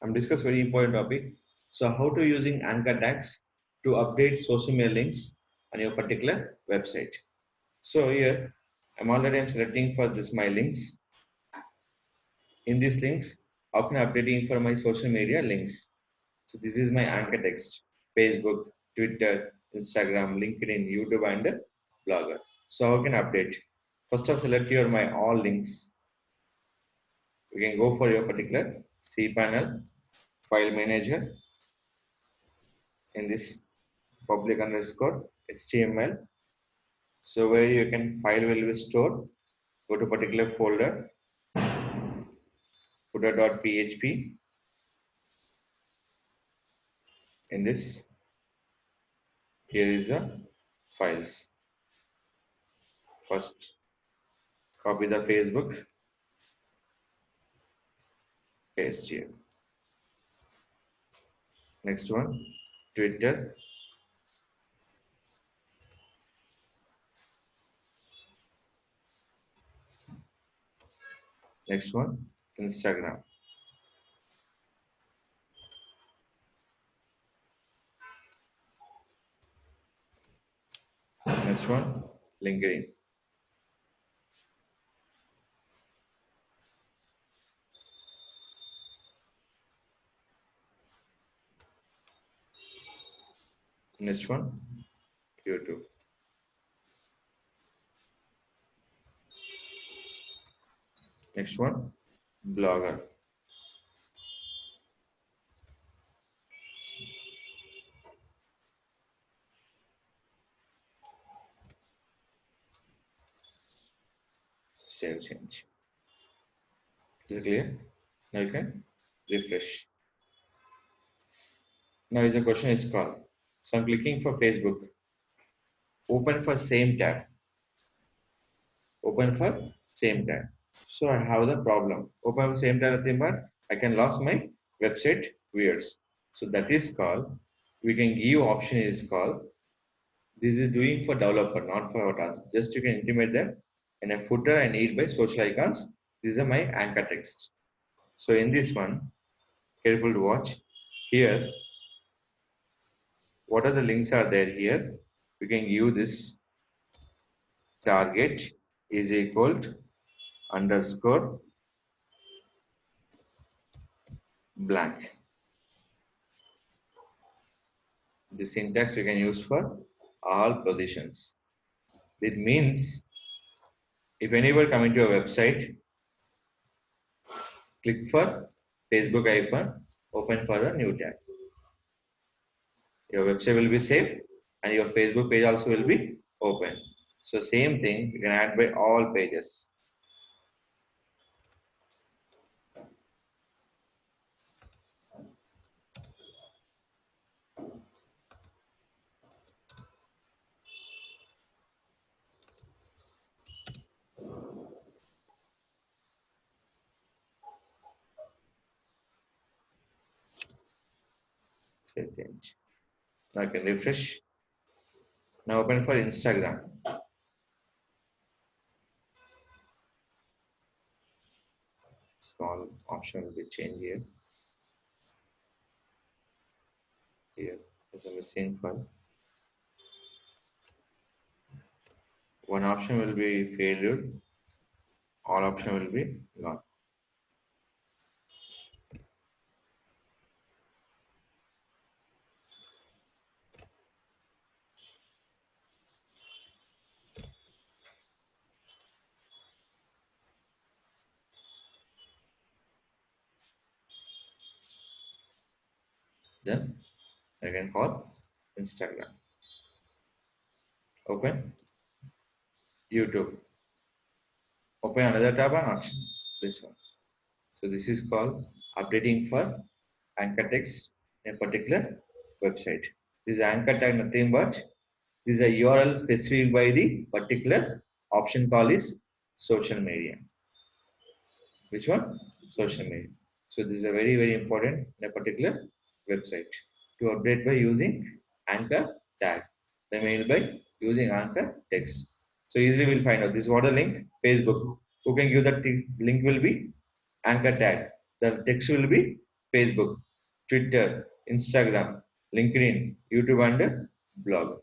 I'm discuss very important topic. So how to using anchor tags to update social media links on your particular website. So here I'm selecting for this my links. In these links, how can I updating for my social media links? So this is my anchor text: Facebook, Twitter, Instagram, LinkedIn, YouTube, and Blogger. So how can I update? First of all, select your my all links. You can go for your particular cPanel file manager in this public underscore HTML. So where you can file will be stored. Go to particular folder footer.php. In this, here is the files. First, copy the Facebook, paste here. Next one, Twitter. Next one, Instagram. Next one, LinkedIn. Next one, YouTube. Next one, Blogger. Save change. Is it clear? Now you can refresh. Now is the question is called. So I'm clicking for Facebook. Open for same tab. Open for same tab. So I have the problem. Open for same tab nothing but I can lose my website viewers. So that is called. We can give option is called. This is doing for developer, not for our task. Just you can intimate them in a footer I need by social icons. These are my anchor text. So in this one, careful to watch. Here, what are the links are there here? We can give this target is equal to underscore blank. The syntax we can use for all positions. It means if anybody coming to a website, click for Facebook icon, open for a new tab. Your website will be saved and your Facebook page also will be open. So same thing you can add by all pages. Save change. Now I can refresh. Now open for Instagram. Small option will be changed here. Here is a missing file. One option will be failure. All option will be gone. Then I can call Instagram. Open YouTube. Open another tab and option. This one. So this is called updating for anchor text in a particular website. This anchor tag nothing but this is a URL specified by the particular option call is social media. Which one? Social media. So this is a very important in a particular website. To update by using anchor tag. The mail by using anchor text. So easily we'll find out this water link Facebook. Who can give that link will be anchor tag. The text will be Facebook, Twitter, Instagram, LinkedIn, YouTube, and blog.